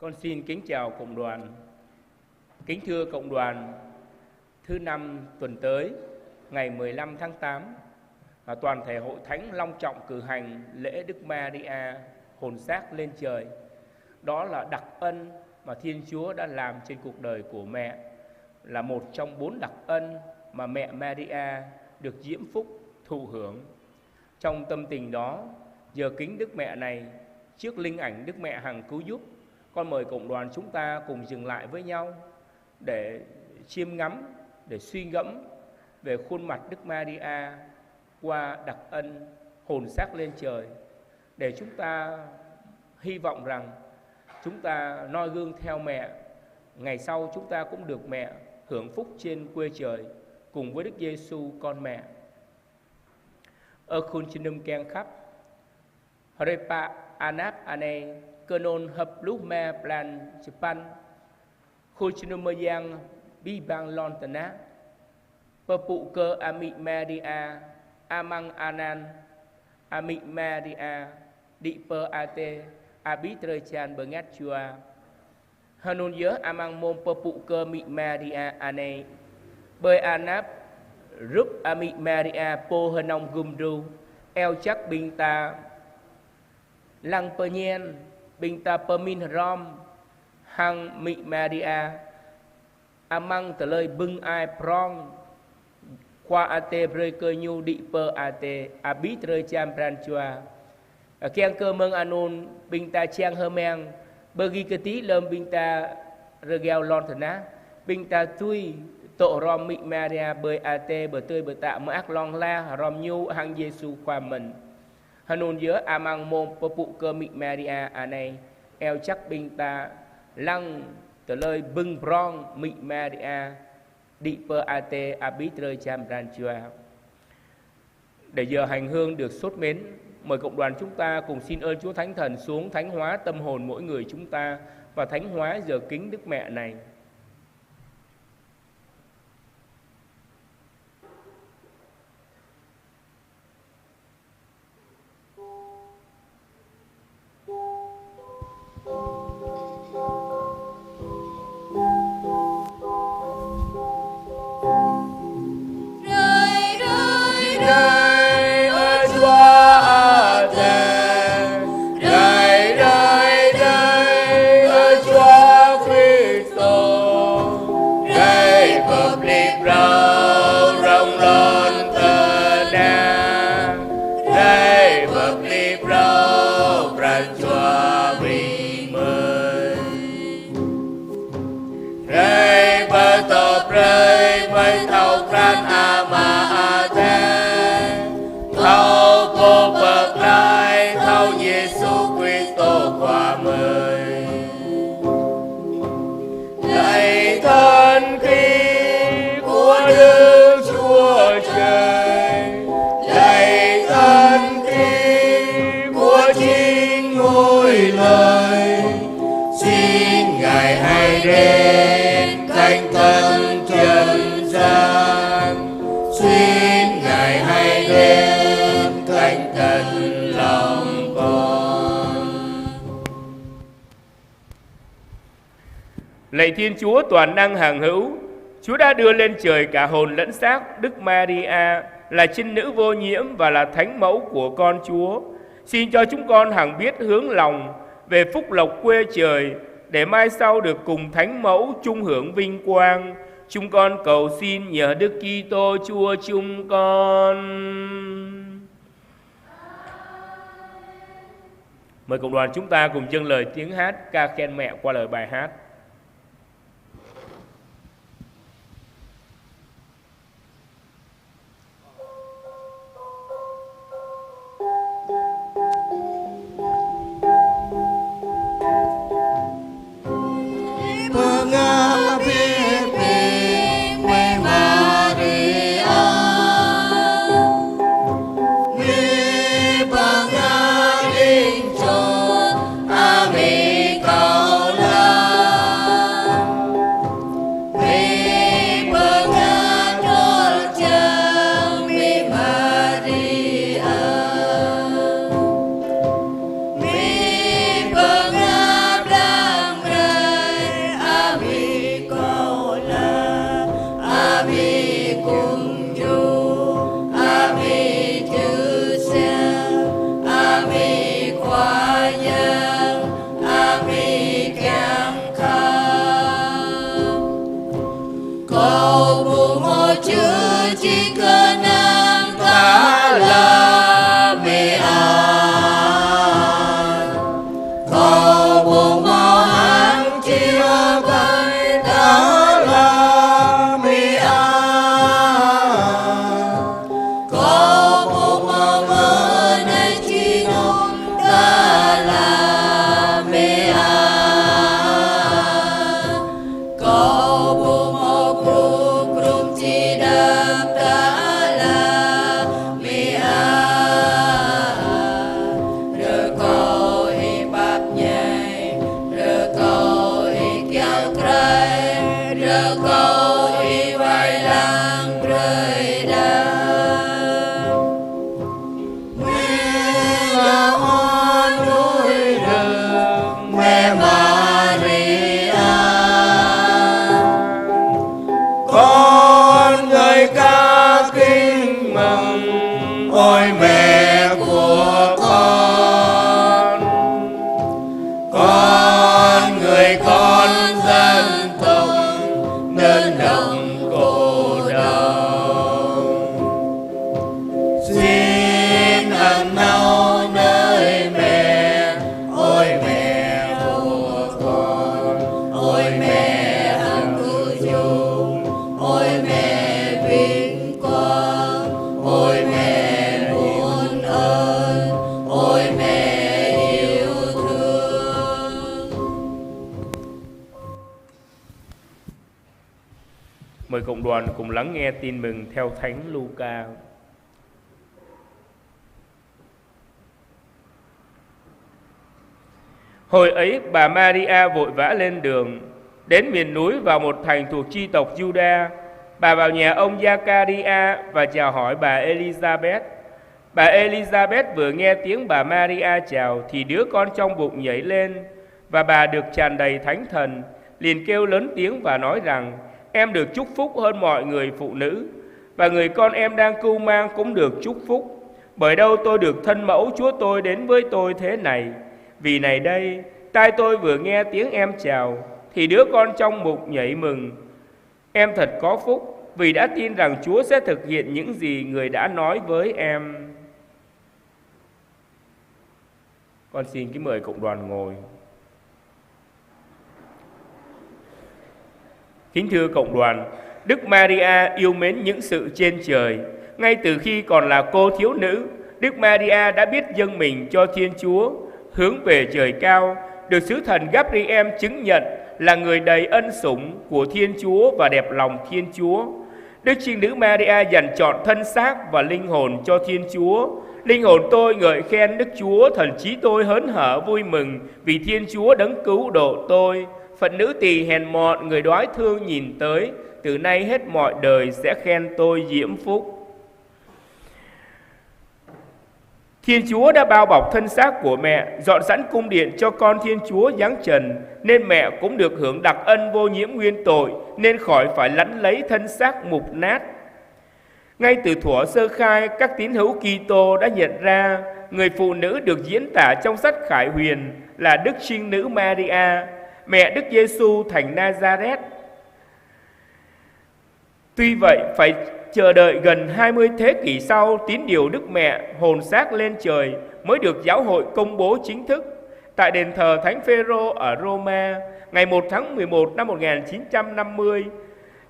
Con xin kính chào cộng đoàn. Kính thưa cộng đoàn, thứ năm tuần tới, ngày 15 tháng 8, toàn thể hội thánh long trọng cử hành lễ Đức Maria hồn xác lên trời. Đó là đặc ân mà Thiên Chúa đã làm trên cuộc đời của mẹ, là một trong 4 đặc ân mà mẹ Maria được diễm phúc thụ hưởng. Trong tâm tình đó, giờ kính Đức Mẹ này, trước linh ảnh Đức Mẹ hằng cứu giúp, con mời cộng đoàn chúng ta cùng dừng lại với nhau để chiêm ngắm, để suy ngẫm về khuôn mặt Đức Maria qua đặc ân hồn xác lên trời, để chúng ta hy vọng rằng chúng ta noi gương theo mẹ, ngày sau chúng ta cũng được mẹ hưởng phúc trên quê trời cùng với Đức Giêsu con mẹ. Ở khôn chinum keng khắp Repa anap ane Kenon hợp lúc me plan Japan khôn chinum yang bi bang lon tana Papu cơ ami Maria amang anan ami Maria di per ate abitre chan bengat chua hanun nhớ amang mom papu cơ mi Maria ane bơi anap rúp ami Maria po henong gumru eo chắc binh ta lăng pơ nhen binh ta pơ min rom hang mi Maria amang tờ lời bưng ai prong qua ate brơi cơ nhu đi pơ ate abit rơi cham pran chua keng cơ mương anun binh ta chiang hơ meng bagi cơ tí lơm binh ta regel lon thần á binh ta tui tổ rom mi Maria bơi ate bờ tươi bờ tạ mơ ác long la rom nhu hang Giêsu qua mình hanun nhớ amang mom papu cơ mi Maria anay eo chắc binh ta lăng tờ lời bưng prong mi Maria đi per ate abitre cham ranchua. Để giờ hành hương được sốt mến, mời cộng đoàn chúng ta cùng xin ơn Chúa Thánh Thần xuống thánh hóa tâm hồn mỗi người chúng ta và thánh hóa giờ kính Đức Mẹ này. Lạy Thiên Chúa toàn năng hằng hữu, Chúa đã đưa lên trời cả hồn lẫn xác Đức Maria, là trinh nữ vô nhiễm và là thánh mẫu của con Chúa. Xin cho chúng con hằng biết hướng lòng về phúc lộc quê trời, để mai sau được cùng thánh mẫu chung hưởng vinh quang. Chúng con cầu xin nhờ Đức Kitô Chúa chúng con. Mời cộng đoàn chúng ta cùng dâng lời tiếng hát ca khen mẹ qua lời bài hát. Ami cầu la chi cơ năng ta là mẹ cầu buồn màu hán chi bay ta là mẹ cầu buồn màu mơ này chi nông ta là mẹ cầu buồn màu crum crum chi đam ta là mẹ rơ cầu hi bắp nhảy rơ cầu hi kéo trái rơ cầu hi vai lang rơi đam mẹ là hoa núi rừng mẹ Maria con người ca kinh mừng ôi mẹ của con người con dân tộc đơn đồng cổ đồng xin ẩn náu nơi mẹ ôi mẹ của con ôi mẹ hằng cứu chung ôi mẹ vinh quang ôi mẹ muôn ơn ôi mẹ yêu thương. Mời cộng đoàn cùng lắng nghe tin mừng theo Thánh Luca. Hồi ấy bà Maria vội vã lên đường, đến miền núi vào một thành thuộc chi tộc Juda. Bà vào nhà ông Giacaria và chào hỏi bà Elizabeth. Bà Elizabeth vừa nghe tiếng bà Maria chào thì đứa con trong bụng nhảy lên, và bà được tràn đầy Thánh Thần, liền kêu lớn tiếng và nói rằng: em được chúc phúc hơn mọi người phụ nữ, và người con em đang cưu mang cũng được chúc phúc. Bởi đâu tôi được thân mẫu Chúa tôi đến với tôi thế này? Vì này đây, tai tôi vừa nghe tiếng em chào, thì đứa con trong bụng nhảy mừng. Em thật có phúc, vì đã tin rằng Chúa sẽ thực hiện những gì người đã nói với em. Con xin kính mời cộng đoàn ngồi. Kính thưa cộng đoàn, Đức Maria yêu mến những sự trên trời. Ngay từ khi còn là cô thiếu nữ, Đức Maria đã biết dâng mình cho Thiên Chúa, hướng về trời cao, được sứ thần Gabriel chứng nhận là người đầy ân sủng của Thiên Chúa và đẹp lòng Thiên Chúa. Đức Trinh Nữ Maria dành trọn thân xác và linh hồn cho Thiên Chúa. Linh hồn tôi ngợi khen Đức Chúa, thần trí tôi hớn hở vui mừng vì Thiên Chúa đấng cứu độ tôi. Phận nữ tỳ hèn mọn người đói thương nhìn tới, từ nay hết mọi đời sẽ khen tôi diễm phúc. Thiên Chúa đã bao bọc thân xác của mẹ, dọn sẵn cung điện cho con Thiên Chúa giáng trần, nên mẹ cũng được hưởng đặc ân vô nhiễm nguyên tội, nên khỏi phải lẵn lấy thân xác mục nát. Ngay từ thuở sơ khai, các tín hữu Kitô đã nhận ra người phụ nữ được diễn tả trong sách Khải Huyền là Đức Trinh Nữ Maria, mẹ Đức Giêsu thành Nazareth. Tuy vậy, phải chờ đợi gần 20 thế kỷ sau, tín điều Đức Mẹ hồn xác lên trời mới được giáo hội công bố chính thức. Tại đền thờ Thánh Phêrô ở Roma, ngày 1 tháng 11 năm 1950,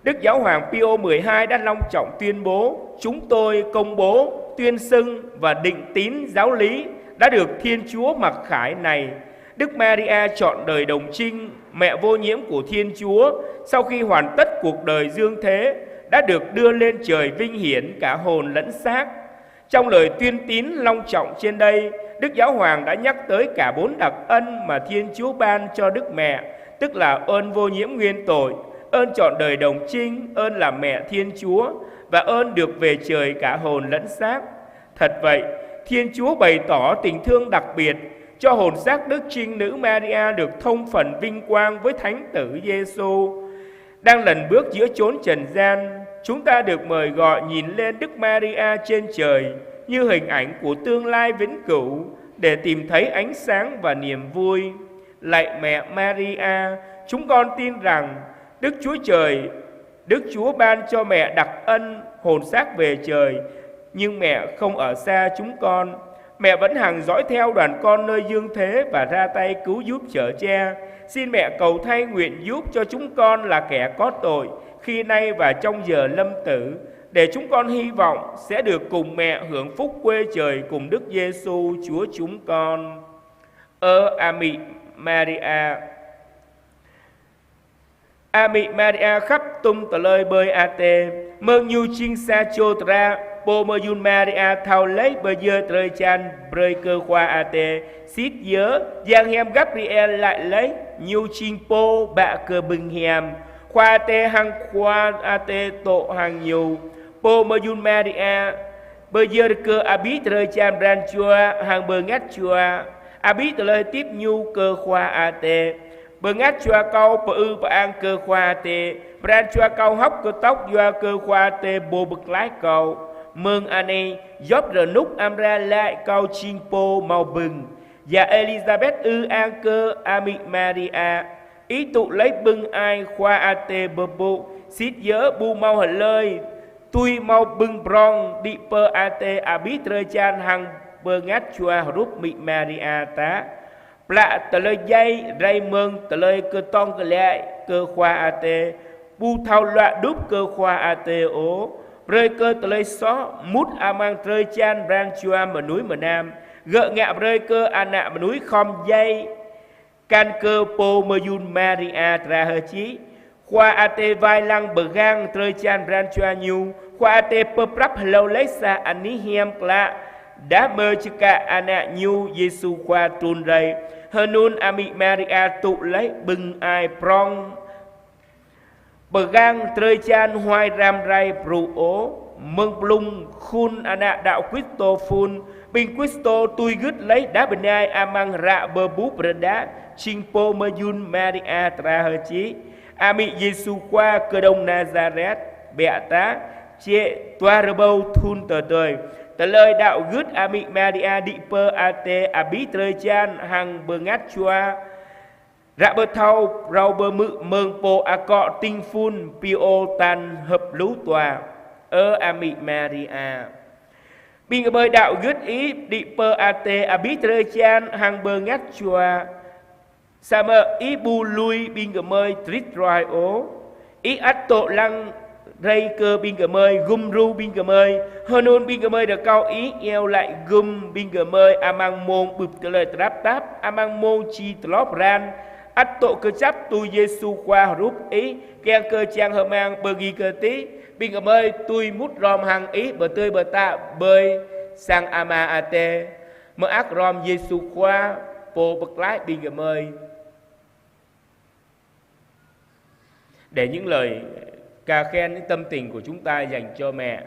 Đức Giáo hoàng Pio XII đã long trọng tuyên bố: chúng tôi công bố, tuyên xưng và định tín giáo lý đã được Thiên Chúa mặc khải này. Đức Maria trọn đời đồng trinh, mẹ vô nhiễm của Thiên Chúa, sau khi hoàn tất cuộc đời dương thế, đã được đưa lên trời vinh hiển cả hồn lẫn xác. Trong lời tuyên tín long trọng trên đây, Đức Giáo hoàng đã nhắc tới cả 4 đặc ân mà Thiên Chúa ban cho Đức Mẹ, tức là ơn vô nhiễm nguyên tội, ơn trọn đời đồng trinh, ơn là mẹ Thiên Chúa, và ơn được về trời cả hồn lẫn xác. Thật vậy, Thiên Chúa bày tỏ tình thương đặc biệt cho hồn xác Đức Trinh Nữ Maria được thông phần vinh quang với Thánh Tử Giêsu. Đang lần bước giữa chốn trần gian, chúng ta được mời gọi nhìn lên Đức Maria trên trời như hình ảnh của tương lai vĩnh cửu để tìm thấy ánh sáng và niềm vui. Lạy mẹ Maria, chúng con tin rằng Đức Chúa Trời, Đức Chúa ban cho mẹ đặc ân hồn xác về trời, nhưng mẹ không ở xa chúng con. Mẹ vẫn hằng dõi theo đoàn con nơi dương thế và ra tay cứu giúp chở che. Xin mẹ cầu thay nguyện giúp cho chúng con là kẻ có tội khi nay và trong giờ lâm tử, để chúng con hy vọng sẽ được cùng mẹ hưởng phúc quê trời cùng Đức Giêsu Chúa chúng con. Ami Maria. Ami Maria khắp tung tờ lời bơi ate, mơn nhu chinh sa chô tra, bồ mơ yun Maria thao lấy bờ dơ trời chan bơi cơ khoa ate, xít nhớ, giang hem Gabriel lại lấy, nhu chinh po bạ cơ bừng hem, khoa tê hăng khoa ate tổ hàng nhiều, bồ mơ yun Maria, bờ dơ cơ abit trời chan bran chua, hàng bờ ngắt chua, abit lời tiếp nhu cơ khoa ate, bờ ngắt chua câu bờ ư bờ an cơ khoa tê, bran chua câu hóc cơ tóc doa cơ khoa tê bồ bực lái cầu, mừng anh dốc rờ nút amra lại câu chinh po màu bừng, và Elizabeth ư an cơ Ami Maria, ý tụ lấy bưng ai khoa ate bờ bộ, xít nhớ bu mau hở lời, tui mau bưng brong đi pơ ate abit rơi chan hằng bờ ngắt chua rút mị Maria tá. Plạ tờ lời dây ray mừng tờ lời cơ tông cơ lệ cơ khoa ate bu thao loạ đúc cơ khoa ate ố rơi cơ tờ lời xó mút amang rơi chan brang chua mà núi mà nam gợ ngạ rơi cơ nạ mà núi khom dây can cơ po mơ yun Maria tra hơ chí khoa ate vai lăng bờ gang rơi chan brang chua nhu khoa ate pơ prap lâu lấy xa anh ní hiêm plạ đã mơ chứ cả nạ nhu Giêsu khoa trôn rầy hơn nun Ami Maria tụ lấy bưng ai prong bờ gang trời chan hoài ram ray pru ố mừng plung khun ana đạo Christo phun bình Christo tui gứt lấy đá bình ai amang rạ bờ bú bờ đá chinh po mơ yun Maria tra hơ chí Ami Giêsu qua cơ đông Nazareth bẹ tá chê toa rơ bâu thun tờ đời tờ lời đạo gứt Ami Maria đi pơ ate abit trời chan hằng bờ ngắt chua rạ bờ thau rau bờ mự mừng po a cọ tinh phun pio tan hợp lũ tòa Ami Maria bình bờ đạo gứt ý đi pơ ate abit trời chan hằng bờ ngắt chua sa mơ ý bu lui bình mơi trit roi ố ý ắt tổ lăng rây cơ bin cờ mơi gum ru bin cờ mơi hơn luôn bin cờ mơi được cao ý eo lại gum bin cờ mơi amang môn bụp tờ lời tráp táp amang môn chi tlop ran ắt tổ cơ chấp tu Giêsu qua rúp ý keng cơ trang hơ mang bờ ghi cơ tí bin cờ mơi tui mút rom hàng ý bờ tươi bờ tạ bơi sang ama ate mơ ác rom Giêsu qua po bậc lái bin cờ mơi. Để những lời ca khen những tâm tình của chúng ta dành cho mẹ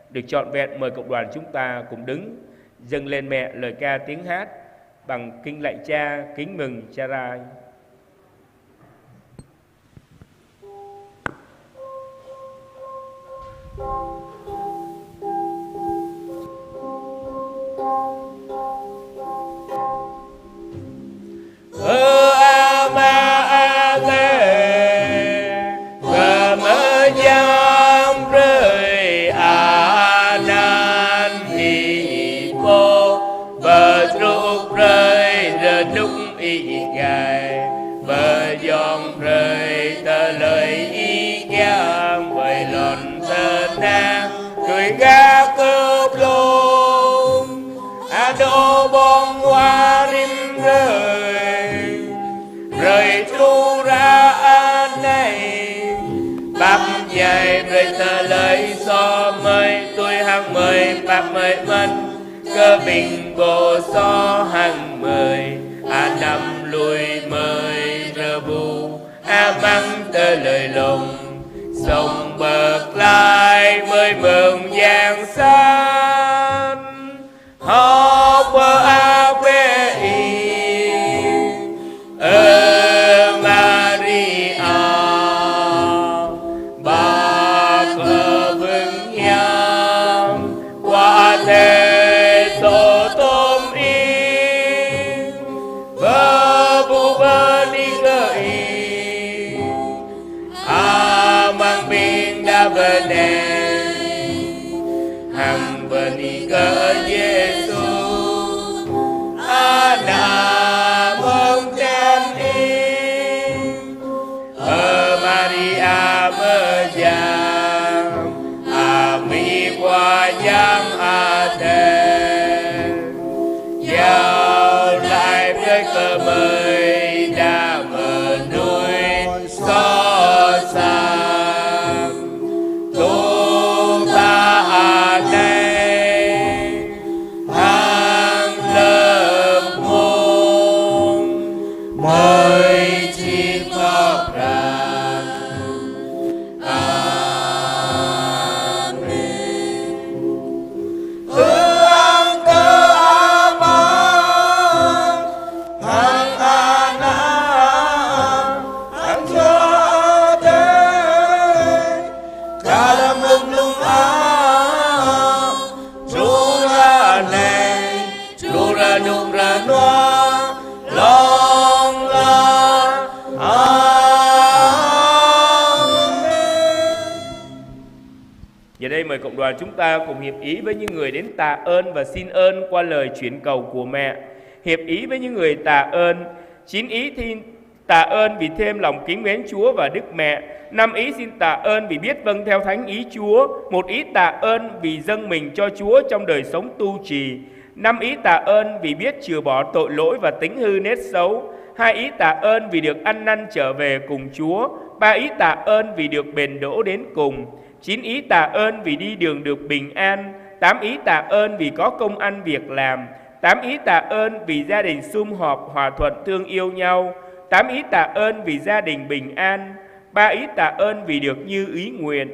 được trọn vẹn, mời cộng đoàn chúng ta cùng đứng dâng lên mẹ lời ca tiếng hát bằng kinh lạy cha kính mừng cha Rai. Ga cơ blom ado bông hoa rim rơi tru ra an này bắp dày rơi tờ lời so mời tôi hàng mời bắp mời mân cơ bình bồ so hàng mời năm lùi mời rơ bù mang tờ lời lồng sông bậc lai mới mừng giang san họ bờ a quê Maria bà cơ vững nhang qua thế tổ tôm in bờ bu bờ đi gợi mang bin đã về đây hằng bani cơ Giêsu ana mong ten in Maria mơ giang mi qua giang tên giao lại với cơ mới đã mở nuôi so sang chúng ta đây hàng lớp môn mới chỉ có ra Giờ đây mời cộng đoàn chúng ta cùng hiệp ý với những người đến tạ ơn và xin ơn qua lời chuyển cầu của mẹ. Hiệp ý với những người tạ ơn. 9 ý xin tạ ơn vì thêm lòng kính mến Chúa và Đức Mẹ. 5 ý xin tạ ơn vì biết vâng theo thánh ý Chúa. 1 ý tạ ơn vì dâng mình cho Chúa trong đời sống tu trì. 5 ý tạ ơn vì biết chừa bỏ tội lỗi và tính hư nết xấu. 2 ý tạ ơn vì được ăn năn trở về cùng Chúa. 3 ý tạ ơn vì được bền đỗ đến cùng. 9 ý tạ ơn vì đi đường được bình an. 8 ý tạ ơn vì có công ăn việc làm. 8 ý tạ ơn vì gia đình sum họp hòa thuận thương yêu nhau. 8 ý tạ ơn vì gia đình bình an. 3 ý tạ ơn vì được như ý nguyện.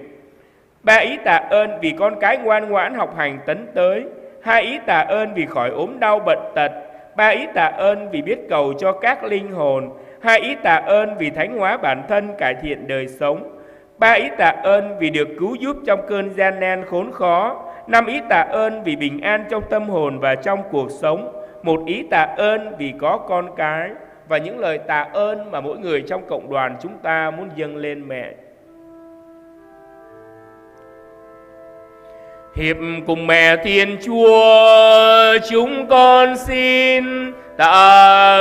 3 ý tạ ơn vì con cái ngoan ngoãn học hành tấn tới. 2 ý tạ ơn vì khỏi ốm đau bệnh tật. 3 ý tạ ơn vì biết cầu cho các linh hồn. 2 ý tạ ơn vì thánh hóa bản thân, cải thiện đời sống. 3 ý tạ ơn vì được cứu giúp trong cơn gian nan khốn khó. 5 ý tạ ơn vì bình an trong tâm hồn và trong cuộc sống. 1 ý tạ ơn vì có con cái. Và những lời tạ ơn mà mỗi người trong cộng đoàn chúng ta muốn dâng lên mẹ. Hiệp cùng mẹ Thiên Chúa, chúng con xin tạ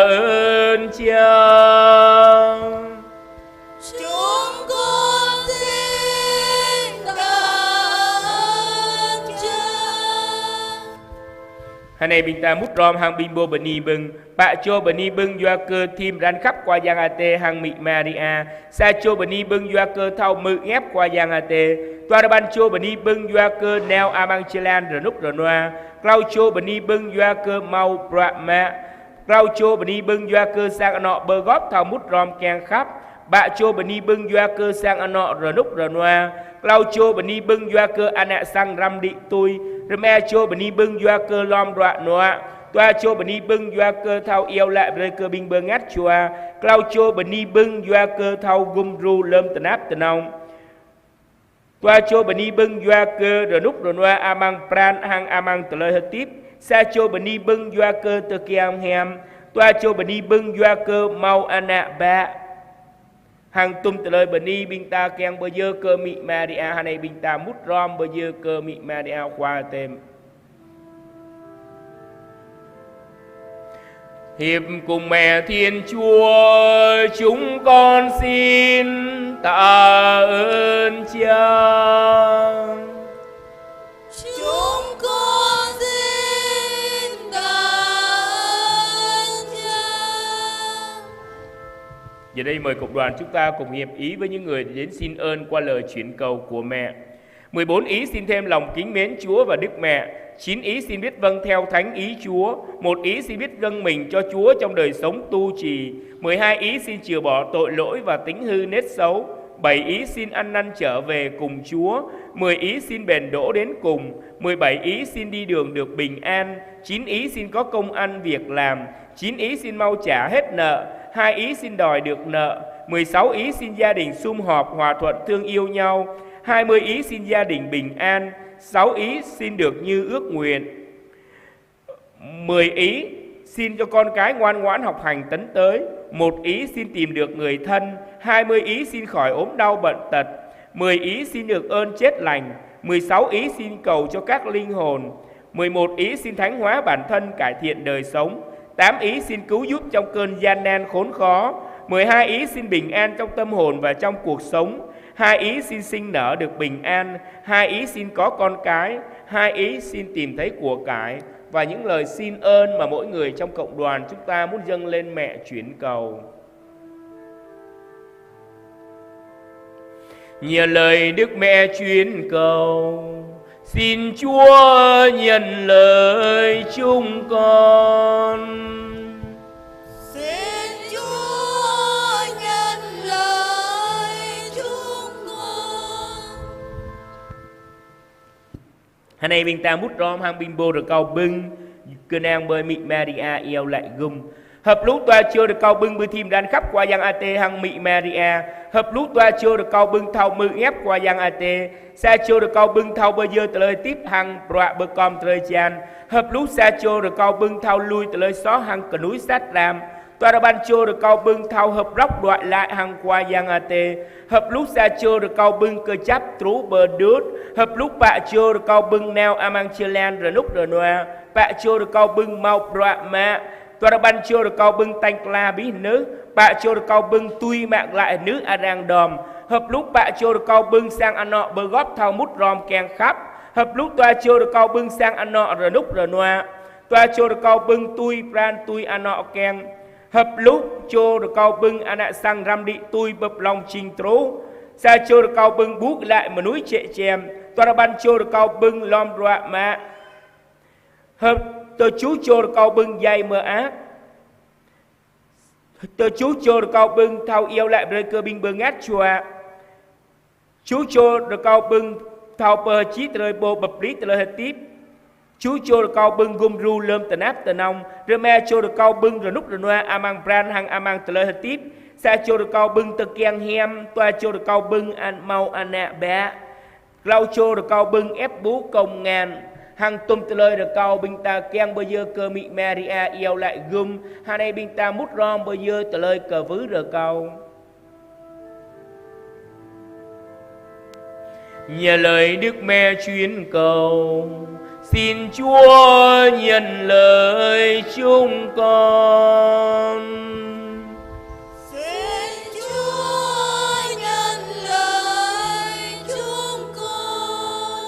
ơn Cha. Chúng con xin tạ ơn Cha. Hai này bình ta mút rom hang bimbo bani bưng, bạ cho bani bưng doa cơ thêm ran khắp qua giang ate hang mị Maria, sa cho bani bưng doa cơ thao mự ghép qua giang ate, toa ban cho bani bưng doa cơ neo amang chelan rồi nút rồi noa, clau cho bani bưng doa cơ mau brahma, clau cho bani bưng doa cơ sang nọ bơ góp thao mút rom keng khắp. Bạ chô bani bưng doa cơ sang anọ rờ núc rờ noa, clau chô bani bưng doa cơ ana sang ram đi tui, rme chô bani bưng doa cơ lom đoạ noa, toa chô bani bưng doa cơ thao yêu lại rơi cơ binh bơ ngát chua, clau chô bani bưng doa cơ thao gum ru lâm tần áp tần ông, toa chô bani bưng doa cơ rờ núc rờ noa amang pran hang amang tờ lời hợp tiếp, sa chô bani bưng doa cơ tơ kiam hem, toa chô bani bưng doa cơ mau ana ba. Hàng tum từ lời bần y bình ta keng bơ dơ cơ mị Maria hà này bình ta mút rom bơ dơ cơ mị Maria khoa thêm. Hiệp cùng mẹ Thiên Chúa, chúng con xin tạ ơn Cha. Chúng con xin tạ ơn Cha. Giờ đây mời cộng đoàn chúng ta cùng hiệp ý với những người đến xin ơn qua lời chuyển cầu của mẹ. 14 ý xin thêm lòng kính mến Chúa và Đức Mẹ. 9 ý xin biết vâng theo thánh ý Chúa. 1 ý xin biết dâng mình cho Chúa trong đời sống tu trì. 12 ý xin chừa bỏ tội lỗi và tính hư nết xấu. 7 ý xin ăn năn trở về cùng Chúa. 10 ý xin bền đỗ đến cùng. 17 ý xin đi đường được bình an. 9 ý xin có công ăn việc làm. 9 ý xin mau trả hết nợ. 2 ý xin đòi được nợ. 16 ý xin gia đình sum họp hòa thuận thương yêu nhau. 20 ý xin gia đình bình an. 6 ý xin được như ước nguyện. 10 ý xin cho con cái ngoan ngoãn học hành tấn tới. 1 ý xin tìm được người thân. 20 ý xin khỏi ốm đau bệnh tật. 10 ý xin được ơn chết lành. 16 ý xin cầu cho các linh hồn. 11 ý xin thánh hóa bản thân, cải thiện đời sống. 8 ý xin cứu giúp trong cơn gian nan khốn khó. 12 ý xin bình an trong tâm hồn và trong cuộc sống. 2 ý xin sinh nở được bình an. 2 ý xin có con cái. 2 ý xin tìm thấy của cải. Và những lời xin ơn mà mỗi người trong cộng đoàn chúng ta muốn dâng lên mẹ chuyển cầu. Nhờ lời Đức Mẹ chuyển cầu, xin Chúa nhận lời chúng con. Xin Chúa nhận lời chúng con. Hôm nay mình ta mút rõm hang binh bô được cầu bưng cơ nang bơi mị Maria yêu lại gum. Hợp lũ toa chưa được cầu bưng bơi thêm đan khắp qua giang AT hang mị Maria. Hợp lũ toa chưa được cầu bưng thao mư ép qua giang AT. Sa chưa được cầu bưng thao bơi dơ từ lời tiếp hang bọa bơ com từ lời chan. Hợp lũ sa chưa được cầu bưng thao lui từ lời xó hang cờ núi sát ram. Toa đã ban chưa được cầu bưng thao hợp róc đoại lại hang qua giang AT. Hợp lũ sa chưa được cầu bưng cơ chắp trú bờ đút. Hợp lũ bạ chưa được cầu bưng neo amang chưa lan rồi nút rồi noa. Bạ chưa được cầu bưng mau bọa mạ. Toa đã ban chưa được cầu bưng tanh la bí nước. Bạ chưa được cầu bưng tui mạng lại nước arang đòm. Hợp lúc bạ chưa được cầu bưng sang ăn nọ bơ góp thao mút ròm kèng khắp. Hợp lúc toa chưa được cầu bưng sang ăn nọ rồi nút rồi noa. Toa chưa được cầu bưng tui pran tui ăn nọ kèng. Hợp lúc chưa được cầu bưng ăn nạ sang ram đi tui bập lòng trình trú. Sa chưa được cầu bưng bút lại mà núi trệ chèm. Toa đã ban chưa được cầu bưng lom rọa mạ. Hợp tờ chú chưa được cầu bưng dây mơ ác. Tờ chú chưa được cầu bưng thao yêu lại bởi cơ binh bơ ngát chùa. Chú chưa được cầu bưng thao bơ chí từ lời bồ bập lý từ lời hết tiếp. Chú chưa được cầu bưng gồm ru lơm tờ náp tờ nông. Rơ me chưa được cầu bưng rồi nút rồi noa amang bran hằng amang từ lời hết tiếp. Sa chưa được cầu bưng tờ kèng hem. Toa chưa được cầu bưng ăn mau ăn nạ bé. Lau chưa được cầu bưng ép bú công ngàn. Hằng tùm từ lời được cầu bình ta kèng bây giờ cơ mị Maria yêu lại gum. Hà này bình ta mút rõm bây giờ từ lời cờ vứ được cầu. Nhờ lời Đức Mẹ chuyên cầu, xin Chúa nhận lời chúng con. Xin Chúa nhận lời chúng con.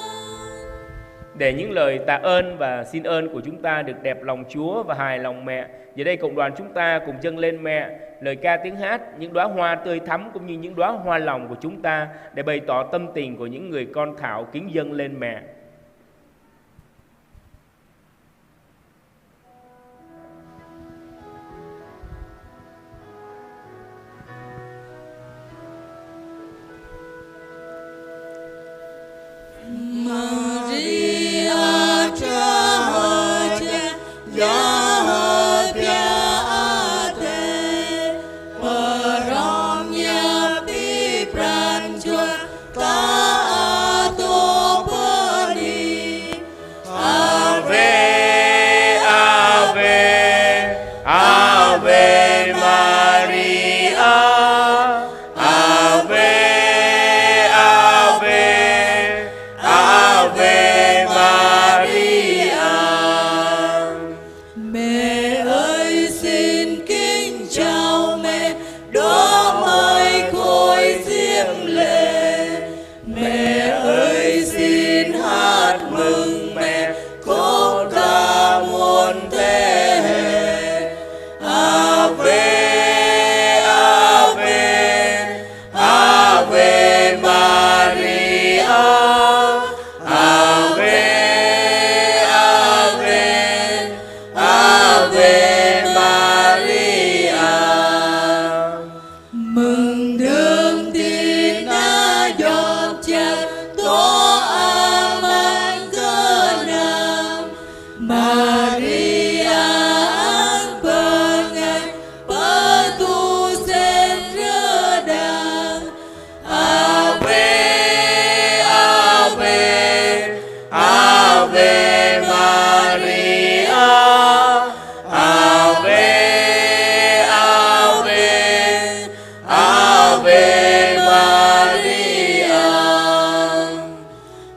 Để những lời tạ ơn và xin ơn của chúng ta được đẹp lòng Chúa và hài lòng mẹ, giờ đây cộng đoàn chúng ta cùng dâng lên mẹ lời ca tiếng hát, những đóa hoa tươi thắm cũng như những đóa hoa lòng của chúng ta để bày tỏ tâm tình của những người con thảo kính dâng lên mẹ. Maria cha cha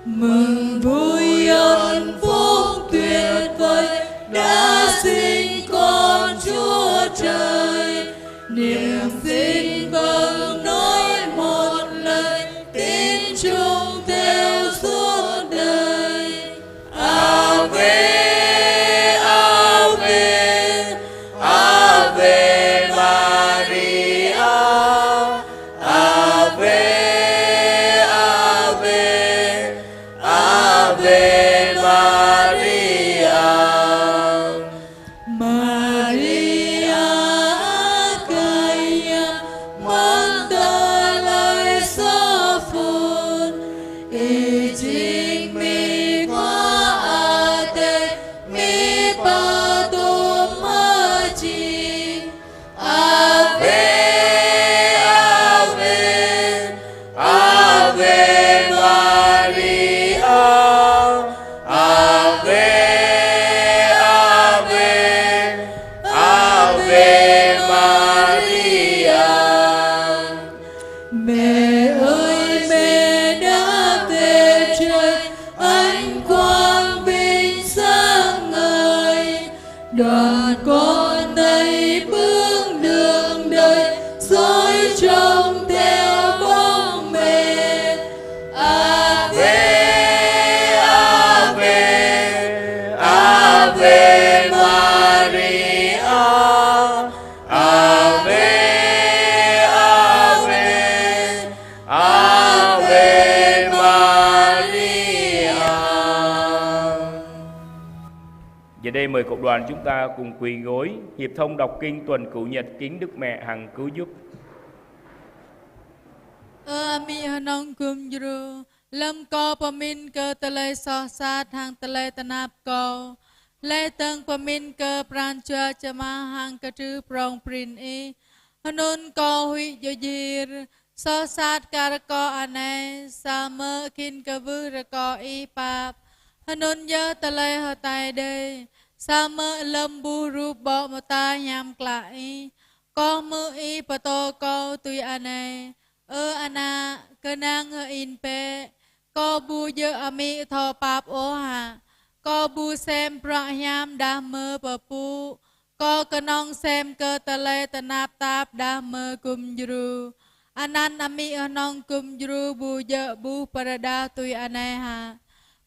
Mừng Đoàn con nay bước đường đời, dõi trông theo bóng mẹ. Ave, Ave, Ave Maria. Ave, Ave, Ave Maria. Giờ đây mời cộng đoàn chúng ta cùng quỳ gối hiệp thông đọc kinh tuần cửu nhật kính Đức Mẹ hằng cứu giúp. Ami hanong kum juru lam ko pamin ke telai so sát hang telai tanap ko lê tâng pamin ke prancha chama hang ke trư prong prin e hanun ko hui yo jir so sát kar ko ane sama kin ke vu ra ko i pap hanun yo telai ho tai de sama lam bu ru bo mata nham kla i ko mu i pato ko tui ane ana kenang in pe ko bu ye ami tho pap o ha ko bu xem pra yam da mơ pa pu ko kenong xem cơ tale tanap tap da mơ kum jru anan ami anong kum jru bu ye bu parada tui ane ha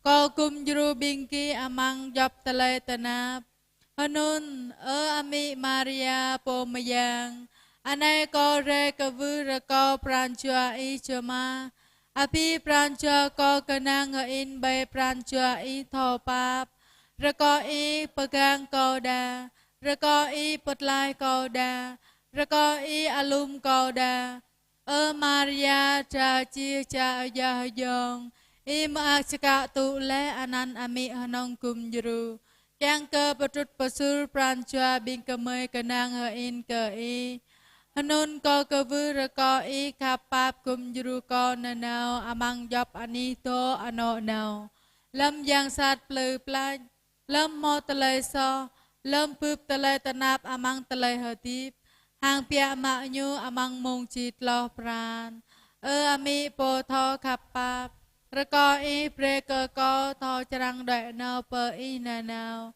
ko kum jru bingki amang job tale tanap hanun ami Maria po mayang anai ko re ka vu ra ko pranchua i chama api pranchua ko kanang in bay pranchua i tho pap ra ko i pagang ko da ra ko i patlai ko da ra ko i alum ko da Maria cha chi cha ya yong i ma chaka tu le anan ami hanong kum jru kyang cơ patut pasul pranchua bin ka mai kanang in ka i hanun ko cơ vu ra ko i kapap kum jru ko na nào amang job ani to ano nào lâm giang sát plư plai lâm mo tale so lâm pup tale tanap amang tale hotip hang pia ma nyu amang mong chit lo pran ami po tho kapap ra ko i pre cơ ko tho charang đợi nào per i na nào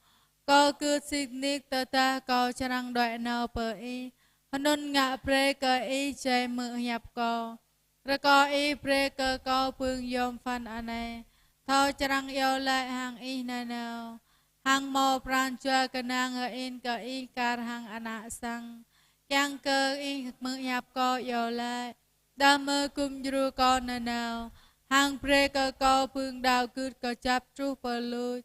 ko cứ sinh nick ta ko charang đợi nào per i hanun ngạ pre cơ i chay mự nhập ko ra ko i pre cơ ko phương yom phan ane thao charang yo lại hàng i na nào hàng mo pran chua kanang in cơ i kar hàng ana sang kyang cơ i mự nhập ko yo lại đa mơ kum jru ko na nào hàng pre cơ ko phương đào cướt ko chap tru per lui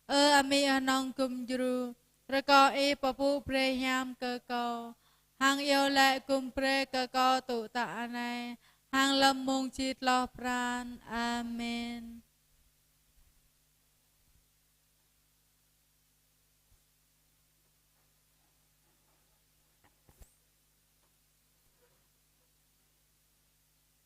ami anong kum jru ra ko i papu pre yam cơ ko hàng yêu lại cùng pre cơ co tụ tạ này hàng lâm mong chít lo pran amen.